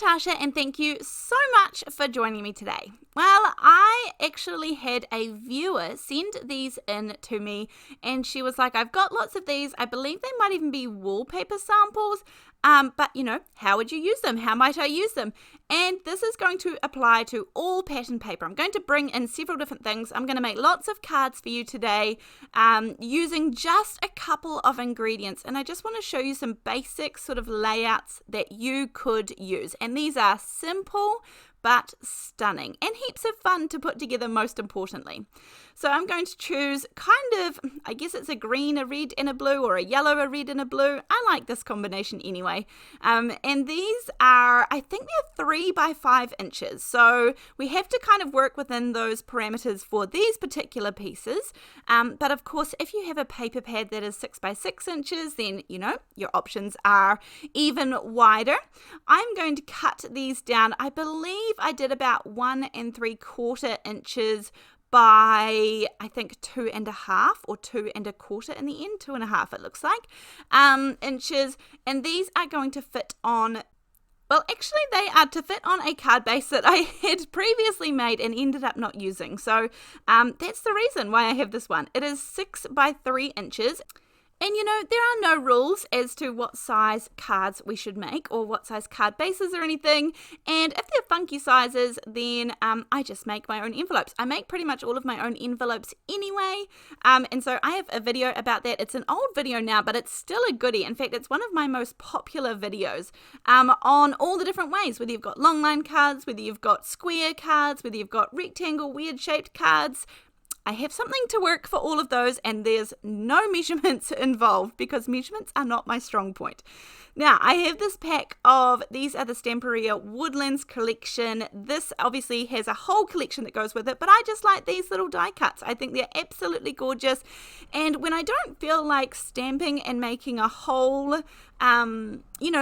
Natasha, and thank you so much for joining me today. Well, I actually had a viewer send these in to me, and she was like, I've got lots of these. I believe they might even be wallpaper samples, but how would you use them? How might I use them? And this is going to apply to all pattern paper. I'm going to bring in several different things. I'm going to make lots of cards for you today using just a couple of ingredients. And I just want to show you some basic sort of layouts that you could use. And these are simple but stunning and heaps of fun to put together, most importantly. So I'm going to choose kind of, I guess it's a green, a red, and a blue, or a yellow, a red, and a blue. I like this combination anyway. And these are, I think they're 3 by 5 inches. So we have to kind of work within those parameters for these particular pieces. But of course, if you have a paper pad that is 6 by 6 inches, then, your options are even wider. I'm going to cut these down. I believe I did about 1 3/4 inches by, I think, 2.5 or 2 1/4 in the end, 2.5 it looks like, inches. And these are going to fit on, well, actually they are to fit on a card base that I had previously made and ended up not using. So that's the reason why I have this one. It is 6 by 3 inches. And there are no rules as to what size cards we should make or what size card bases or anything. And if they're funky sizes, then I just make my own envelopes. I make pretty much all of my own envelopes anyway. And so I have a video about that. It's an old video now, but it's still a goodie. In fact, it's one of my most popular videos on all the different ways, whether you've got long line cards, whether you've got square cards, whether you've got rectangle, weird shaped cards. I have something to work for all of those, and there's no measurements involved because measurements are not my strong point. Now, I have this pack of, these are the Stamperia Woodlands collection. This obviously has a whole collection that goes with it, but I just like these little die cuts. I think they're absolutely gorgeous. And when I don't feel like stamping and making a whole,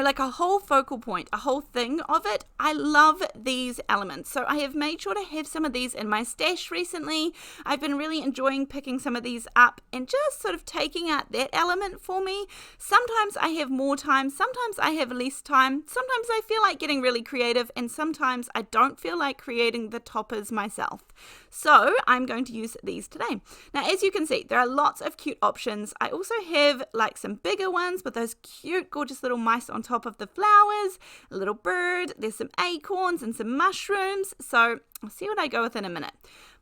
like a whole focal point, a whole thing of it, I love these elements. So I have made sure to have some of these in my stash recently. I've been really enjoying picking some of these up and just sort of taking out that element for me. Sometimes I have more time, sometimes I have less time, sometimes I feel like getting really creative, and sometimes I don't feel like creating the toppers myself. So I'm going to use these today. Now, as you can see, there are lots of cute options. I also have like some bigger ones with those cute, gorgeous little mice on top of the flowers, a little bird, there's some acorns and some mushrooms. So I'll see what I go with in a minute.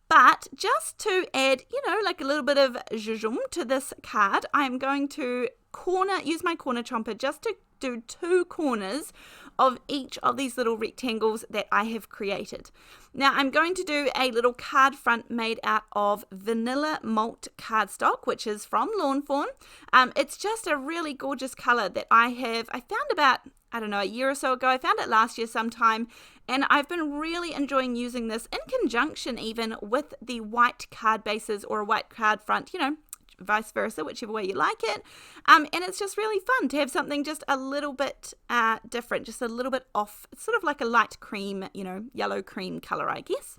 But just to add, like a little bit of zhuzh to this card, I'm going to use my corner chomper just to do 2 corners of each of these little rectangles that I have created. Now I'm going to do a little card front made out of vanilla malt cardstock, which is from Fawn. It's just a really gorgeous color that I found about, a year or so ago. I found it last year sometime, and I've been really enjoying using this in conjunction even with the white card bases or a white card front, vice versa, whichever way you like it. And it's just really fun to have something just a little bit different, just a little bit off. It's sort of like a light cream, yellow cream color, I guess.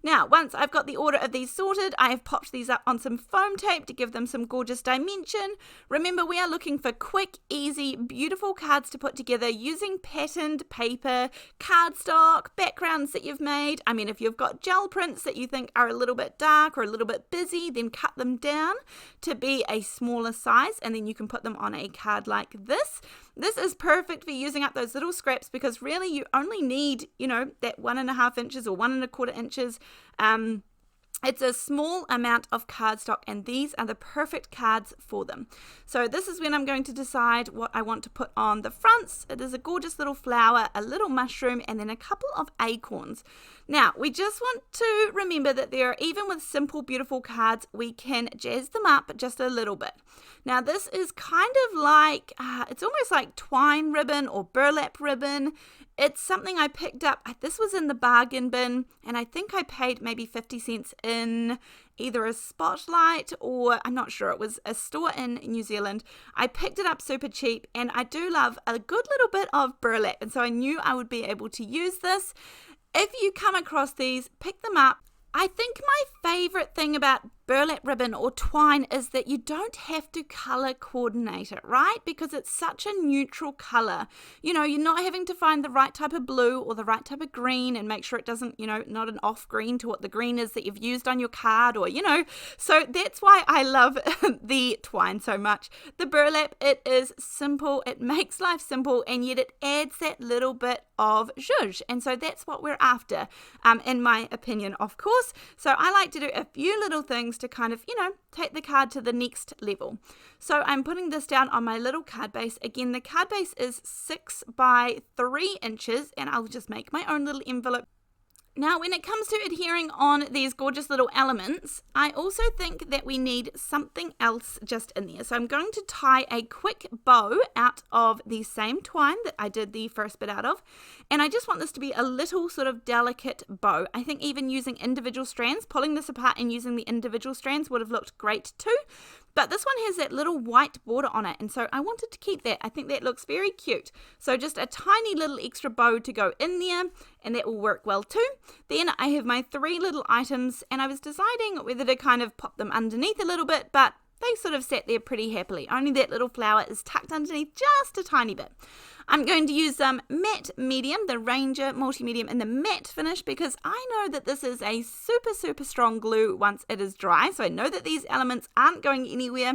Now, once I've got the order of these sorted, I have popped these up on some foam tape to give them some gorgeous dimension. Remember, we are looking for quick, easy, beautiful cards to put together using patterned paper, cardstock, backgrounds that you've made. I mean, if you've got gel prints that you think are a little bit dark or a little bit busy, then cut them down to be a smaller size, and then you can put them on a card like this. This is perfect for using up those little scraps because really you only need, that 1.5 inches or 1 1/4 inches. It's a small amount of cardstock, and these are the perfect cards for them. So this is when I'm going to decide what I want to put on the fronts. It is a gorgeous little flower, a little mushroom, and then a couple of acorns. Now, we just want to remember that even with simple, beautiful cards, we can jazz them up just a little bit. Now, this is kind of like, it's almost like twine ribbon or burlap ribbon. It's something I picked up. This was in the bargain bin, and I think I paid maybe 50 cents in either a Spotlight or I'm not sure. It was a store in New Zealand. I picked it up super cheap, and I do love a good little bit of burlap, and so I knew I would be able to use this. If you come across these, pick them up. I think my favorite thing about burlap ribbon or twine is that you don't have to color coordinate it, right? Because it's such a neutral color. You know, you're not having to find the right type of blue or the right type of green and make sure it doesn't, you know, not an off green to what the green is that you've used on your card, or, you know, so that's why I love the twine so much. The burlap, it is simple, it makes life simple, and yet it adds that little bit of zhuzh, and so that's what we're after, in my opinion, of course. So I like to do a few little things to kind of, you know, take the card to the next level. So I'm putting this down on my little card base. Again, the card base is 6 by 3 inches, and I'll just make my own little envelope. Now, when it comes to adhering on these gorgeous little elements, I also think that we need something else just in there. So I'm going to tie a quick bow out of the same twine that I did the first bit out of. And I just want this to be a little sort of delicate bow. I think even using individual strands, pulling this apart and using the individual strands would have looked great too. But this one has that little white border on it, and so I wanted to keep that. I think that looks very cute. So just a tiny little extra bow to go in there, and that will work well too. Then I have my 3 little items, and I was deciding whether to kind of pop them underneath a little bit, but they sort of sat there pretty happily. Only that little flower is tucked underneath just a tiny bit. I'm going to use matte medium, the Ranger multi-medium in the matte finish, because I know that this is a super, super strong glue once it is dry. So I know that these elements aren't going anywhere.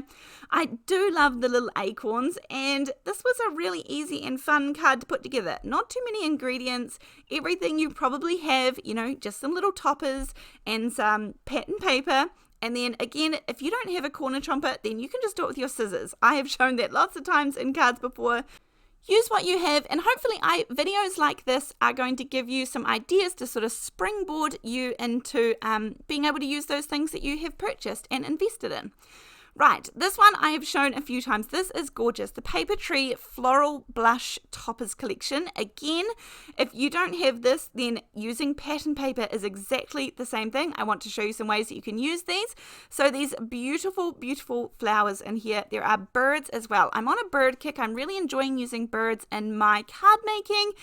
I do love the little acorns, and this was a really easy and fun card to put together. Not too many ingredients, everything you probably have, you know, just some little toppers and some pattern paper. And then again, if you don't have a corner chomper, then you can just do it with your scissors. I have shown that lots of times in cards before. Use what you have, and hopefully videos like this are going to give you some ideas to sort of springboard you into being able to use those things that you have purchased and invested in. Right, this one I have shown a few times. This is gorgeous. The Paper Tree Floral Blush Toppers Collection. Again, if you don't have this, then using pattern paper is exactly the same thing. I want to show you some ways that you can use these. So these beautiful, beautiful flowers in here. There are birds as well. I'm on a bird kick. I'm really enjoying using birds in my card making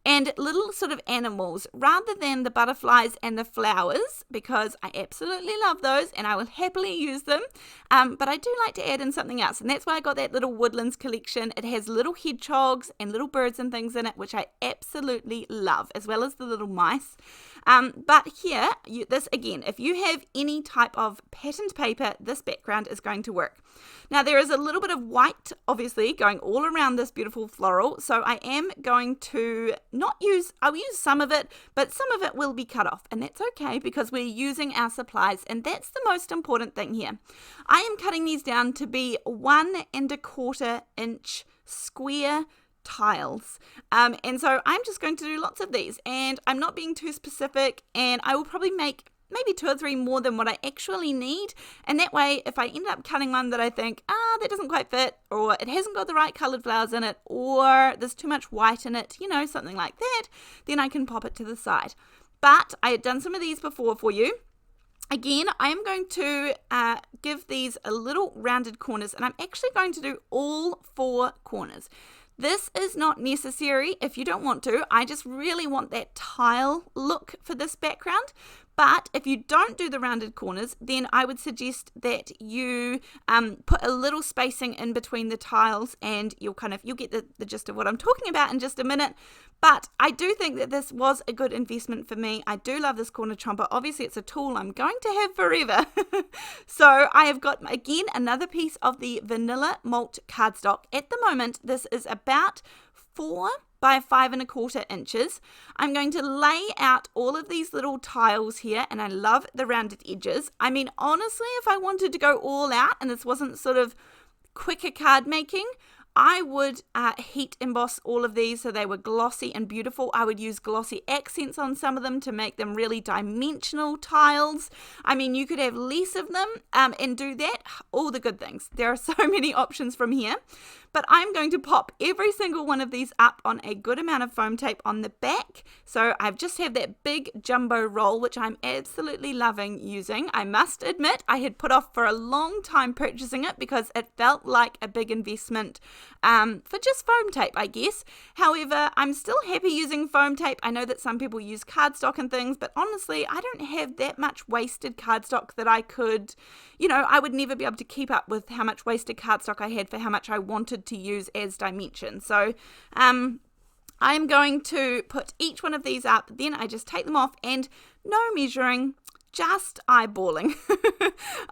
and little sort of animals rather than the butterflies and the flowers, because I absolutely love those and I will happily use them. But I do like to add in something else, and that's why I got that little Woodlands collection. It has little hedgehogs and little birds and things in it, which I absolutely love, as well as the little mice. But here, this again, if you have any type of patterned paper, this background is going to work. Now there is a little bit of white, obviously, going all around this beautiful floral, so I am going to I'll use some of it, but some of it will be cut off, and that's okay because we're using our supplies, and that's the most important thing here. I am cutting these down to be 1 1/4 inch square tiles, and so I'm just going to do lots of these, and I'm not being too specific, and I will probably make maybe 2 or 3 more than what I actually need, and that way if I end up cutting one that I think that doesn't quite fit, or it hasn't got the right colored flowers in it, or there's too much white in it, you know, something like that, then I can pop it to the side. But I had done some of these before for you. Again, I am going to give these a little rounded corners, and I'm actually going to do all 4 corners. This is not necessary if you don't want to. I just really want that tile look for this background. But if you don't do the rounded corners, then I would suggest that you put a little spacing in between the tiles, and you'll get the gist of what I'm talking about in just a minute. But I do think that this was a good investment for me. I do love this corner chomper. Obviously, it's a tool I'm going to have forever. So I have got, again, another piece of the vanilla malt cardstock. At the moment, this is about 4 by 5 1/4 inches. I'm going to lay out all of these little tiles here, and I love the rounded edges. I mean, honestly, if I wanted to go all out and this wasn't sort of quicker card making, I would heat emboss all of these so they were glossy and beautiful. I would use glossy accents on some of them to make them really dimensional tiles. I mean, you could have less of them and do that. All the good things. There are so many options from here. but I'm going to pop every single one of these up on a good amount of foam tape on the back. So I just have that big jumbo roll, which I'm absolutely loving using. I must admit, I had put off for a long time purchasing it because it felt like a big investment for just foam tape, I guess. However, I'm still happy using foam tape. I know that some people use cardstock and things, but honestly, I don't have that much wasted cardstock that I could, I would never be able to keep up with how much wasted cardstock I had for how much I wanted to use as dimension. So I'm going to put each one of these up, then I just take them off, and no measuring, just eyeballing.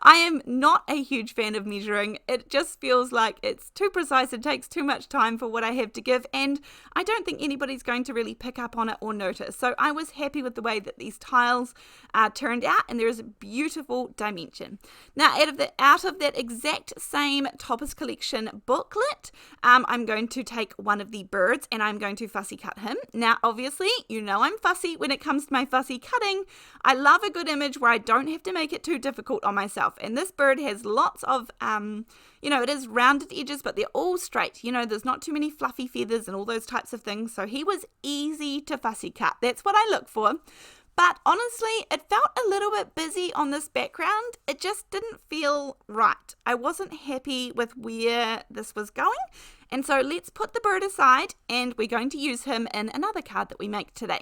I am not a huge fan of measuring. It just feels like it's too precise. It takes too much time for what I have to give, and I don't think anybody's going to really pick up on it or notice. So I was happy with the way that these tiles turned out, and there is a beautiful dimension. Now, out of that exact same Toppers Collection booklet, I'm going to take one of the birds and I'm going to fussy cut him. Now, obviously, I'm fussy when it comes to my fussy cutting. I love a good image where I don't have to make it too difficult on myself. And this bird has lots of, it is rounded edges, but they're all straight. There's not too many fluffy feathers and all those types of things. So he was easy to fussy cut. That's what I look for. But honestly, it felt a little bit busy on this background. It just didn't feel right. I wasn't happy with where this was going. And so let's put the bird aside, and we're going to use him in another card that we make today.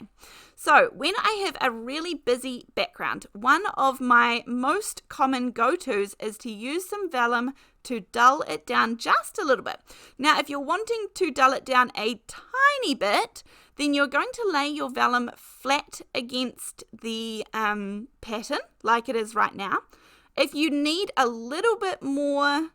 So when I have a really busy background, one of my most common go-tos is to use some vellum to dull it down just a little bit. Now, if you're wanting to dull it down a tiny bit, then you're going to lay your vellum flat against the pattern like it is right now. If you need a little bit more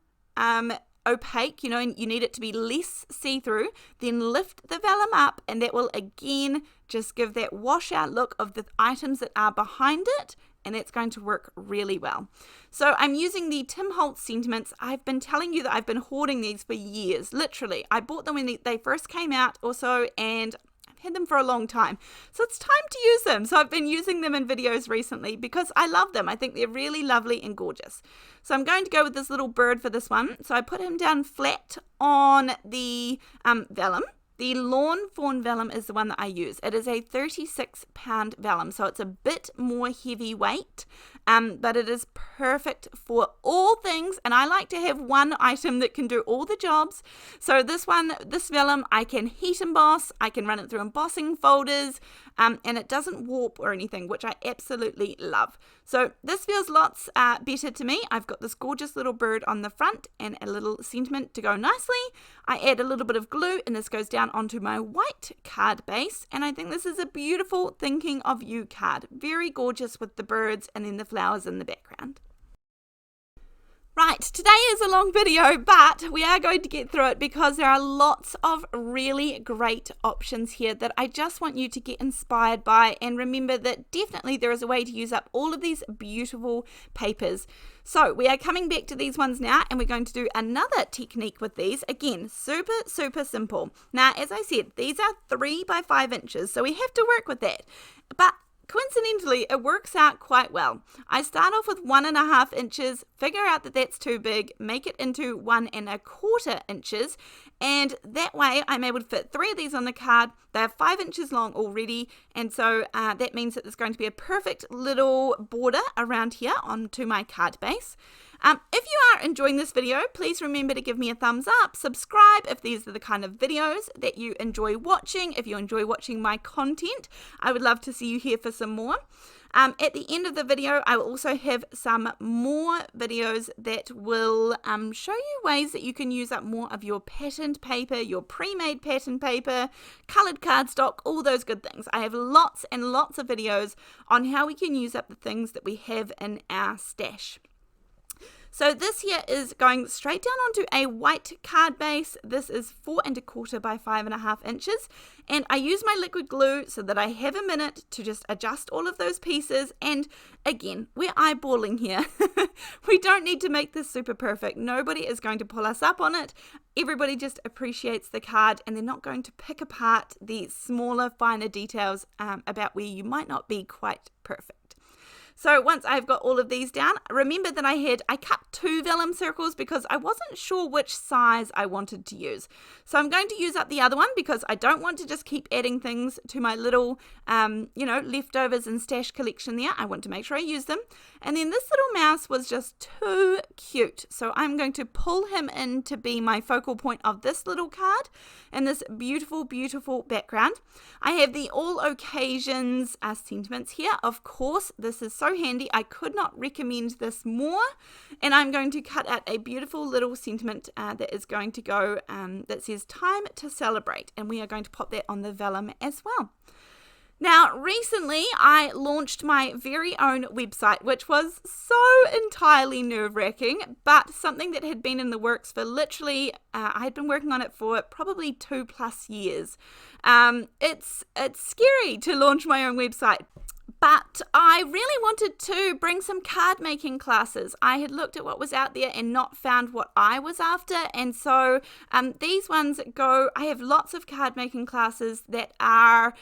opaque, and you need it to be less see-through, then lift the vellum up, and that will again just give that washout look of the items that are behind it, and it's going to work really well. So I'm using the Tim Holtz sentiments. I've been telling you that I've been hoarding these for years, literally. I bought them when they first came out or so, and had them for a long time. So it's time to use them. So I've been using them in videos recently because I love them. I think they're really lovely and gorgeous. So I'm going to go with this little bird for this one. So I put him down flat on the vellum. The Lawn Fawn vellum is the one that I use. It is a 36-pound vellum, so it's a bit more heavyweight, but it is perfect for all things, and I like to have one item that can do all the jobs. So this vellum, I can heat emboss, I can run it through embossing folders, and it doesn't warp or anything, which I absolutely love. So this feels lots better to me. I've got this gorgeous little bird on the front and a little sentiment to go nicely. I add a little bit of glue, and this goes down onto my white card base, and I think this is a beautiful thinking of you card. Very gorgeous with the birds and then the flowers in the background. Right, today is a long video, but we are going to get through it because there are lots of really great options here that I just want you to get inspired by, and remember that definitely there is a way to use up all of these beautiful papers. So we are coming back to these ones now, and we're going to do another technique with these. Again, super simple. Now, as I said, these are 3 by 5 inches, so we have to work with that. But coincidentally, it works out quite well. I start off with 1.5 inches, figure out that that's too big, make it into 1.25 inches, and that way I'm able to fit 3 of these on the card. They're 5 inches long already, and so that means that there's going to be a perfect little border around here onto my card base. If you are enjoying this video, please remember to give me a thumbs up, subscribe if these are the kind of videos that you enjoy watching. If you enjoy watching my content, I would love to see you here for some more. At the end of the video, I will also have some more videos that will show you ways that you can use up more of your patterned paper, your pre-made pattern paper, coloured cardstock, all those good things. I have lots and lots of videos on how we can use up the things that we have in our stash. So this here is going straight down onto a white card base. This is 4.25 by 5.5 inches. And I use my liquid glue so that I have a minute to just adjust all of those pieces. And again, we're eyeballing here. We don't need to make this super perfect. Nobody is going to pull us up on it. Everybody just appreciates the card, and they're not going to pick apart the smaller, finer details about where you might not be quite perfect. So once I've got all of these down, remember that I cut 2 vellum circles because I wasn't sure which size I wanted to use. So I'm going to use up the other one because I don't want to just keep adding things to my little, leftovers and stash collection there. I want to make sure I use them. And then this little mouse was just too cute. So I'm going to pull him in to be my focal point of this little card and this beautiful, beautiful background. I have the all occasions sentiments here. Of course, this is so handy. I could not recommend this more. And I'm going to cut out a beautiful little sentiment that is going to go, that says time to celebrate. And we are going to pop that on the vellum as well. Now, recently I launched my very own website, which was so entirely nerve-wracking, but something that had been in the works for literally, I had been working on it for probably 2+ years. It's scary to launch my own website. But I really wanted to bring some card making classes. I had looked at what was out there and not found what I was after. And so these ones go, I have lots of card making classes that are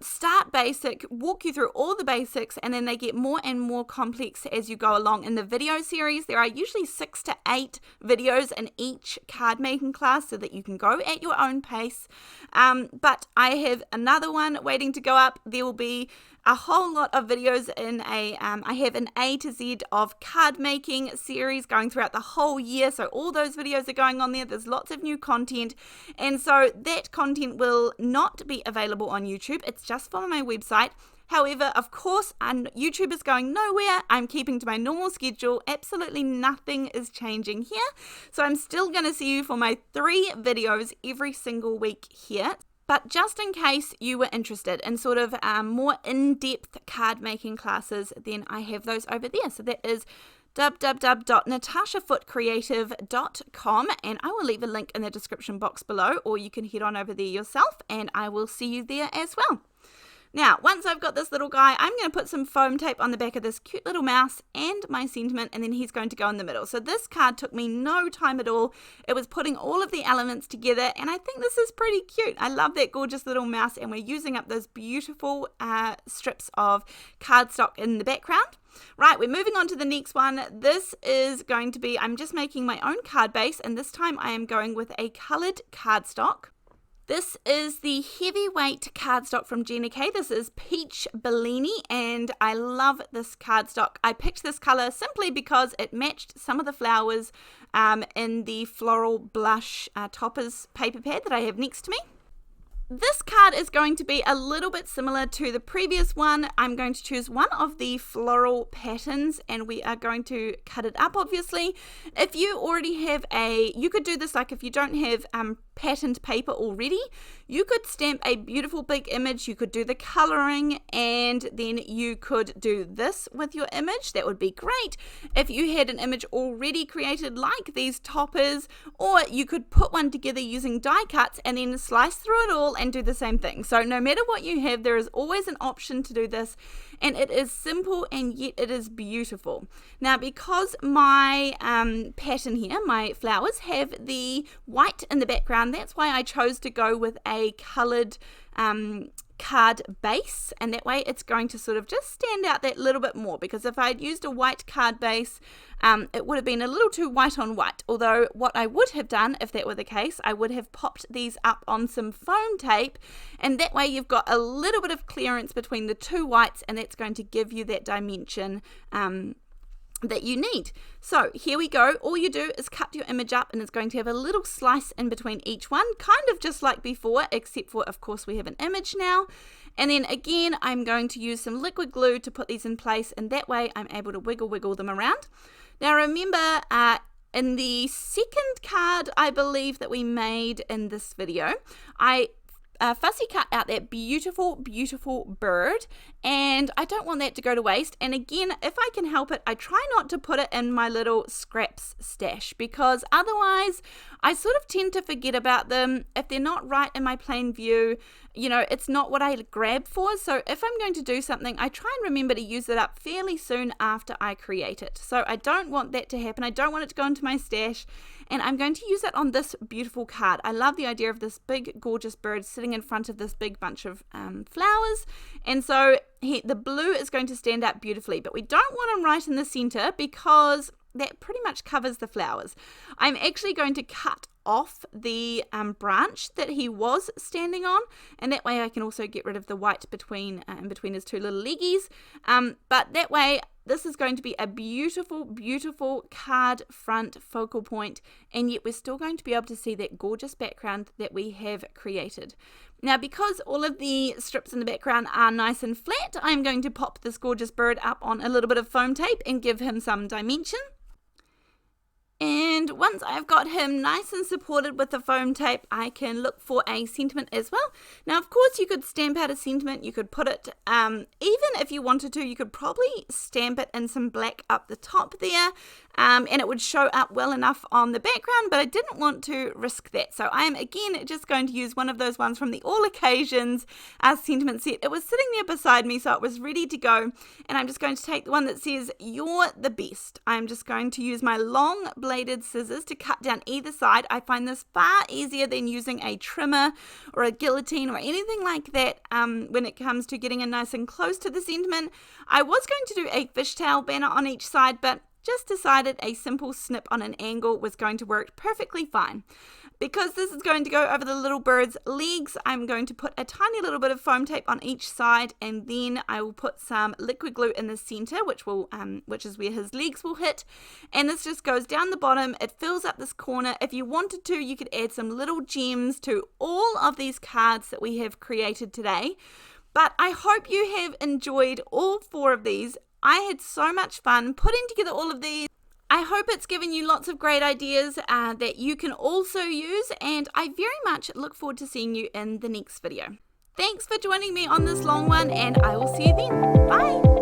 start basic, walk you through all the basics, and then they get more and more complex as you go along. In the video series, there are usually 6 to 8 videos in each card making class so that you can go at your own pace. But I have another one waiting to go up. There will be a whole lot of videos in I have an A to Z of card making series going throughout the whole year. So all those videos are going on there. There's lots of new content. And so that content will not be available on YouTube. It's just for my website. However, of course, YouTube is going nowhere. I'm keeping to my normal schedule. Absolutely nothing is changing here. So I'm still going to see you for my 3 videos every single week here. But just in case you were interested in sort of more in-depth card making classes, then I have those over there. So that is www.natashafootekreative.com, and I will leave a link in the description box below, or you can head on over there yourself and I will see you there as well. Now, once I've got this little guy, I'm going to put some foam tape on the back of this cute little mouse and my sentiment, and then he's going to go in the middle. So this card took me no time at all. It was putting all of the elements together, and I think this is pretty cute. I love that gorgeous little mouse, and we're using up those beautiful strips of cardstock in the background. Right, we're moving on to the next one. This is going to be, I'm just making my own card base, and this time I am going with a coloured cardstock. This is the heavyweight cardstock from Gina. This is Peach Bellini, and I love this cardstock. I picked this colour simply because it matched some of the flowers in the Floral Blush Toppers paper pad that I have next to me. This card is going to be a little bit similar to the previous one. I'm going to choose one of the floral patterns and we are going to cut it up, obviously. If you already have you could do this like if you don't have patterned paper already, you could stamp a beautiful big image, you could do the colouring, and then you could do this with your image. That would be great if you had an image already created like these toppers, or you could put one together using die cuts and then slice through it all and do the same thing. So no matter what you have, there is always an option to do this, and it is simple and yet it is beautiful. Now, because my pattern here, my flowers, have the white in the background, that's why I chose to go with a coloured card base, and that way it's going to sort of just stand out that little bit more, because if I had used a white card base, it would have been a little too white on white. Although what I would have done if that were the case, I would have popped these up on some foam tape, and that way you've got a little bit of clearance between the two whites, and that's going to give you that dimension that you need. So here we go. All you do is cut your image up, and it's going to have a little slice in between each one, kind of just like before, except for of course we have an image now. And then again, I'm going to use some liquid glue to put these in place, and that way I'm able to wiggle them around. Now remember, in the second card I believe that we made in this video, I fussy cut out that beautiful bird, and I don't want that to go to waste. And again, if I can help it, I try not to put it in my little scraps stash, because otherwise I sort of tend to forget about them. If they're not right in my plain view, you know, it's not what I grab for. So if I'm going to do something, I try and remember to use it up fairly soon after I create it. So I don't want that to happen. I don't want it to go into my stash, and I'm going to use it on this beautiful card. I love the idea of this big gorgeous bird sitting sitting in front of this big bunch of flowers, and so the blue is going to stand out beautifully, but we don't want him right in the center because that pretty much covers the flowers. I'm actually going to cut off the branch that he was standing on, and that way I can also get rid of the white in between his two little leggies, but that way this is going to be a beautiful, beautiful card front focal point, and yet we're still going to be able to see that gorgeous background that we have created. Now, because all of the strips in the background are nice and flat, I'm going to pop this gorgeous bird up on a little bit of foam tape and give him some dimension. And once I've got him nice and supported with the foam tape, I can look for a sentiment as well. Now, of course, you could stamp out a sentiment. You could put it, even if you wanted to, you could probably stamp it in some black up the top there, and it would show up well enough on the background, but I didn't want to risk that. So I am, again, just going to use one of those ones from the All Occasions sentiment set. It was sitting there beside me, so it was ready to go, and I'm just going to take the one that says, "You're the best." I'm just going to use my long bladed scissors to cut down either side. I find this far easier than using a trimmer or a guillotine or anything like that when it comes to getting it nice and close to the sentiment. I was going to do a fishtail banner on each side, but just decided a simple snip on an angle was going to work perfectly fine. Because this is going to go over the little bird's legs, I'm going to put a tiny little bit of foam tape on each side, and then I will put some liquid glue in the center, which is where his legs will hit. And this just goes down the bottom. It fills up this corner. If you wanted to, you could add some little gems to all of these cards that we have created today. But I hope you have enjoyed all 4 of these. I had so much fun putting together all of these. I hope it's given you lots of great ideas that you can also use, and I very much look forward to seeing you in the next video. Thanks for joining me on this long one, and I will see you then. Bye!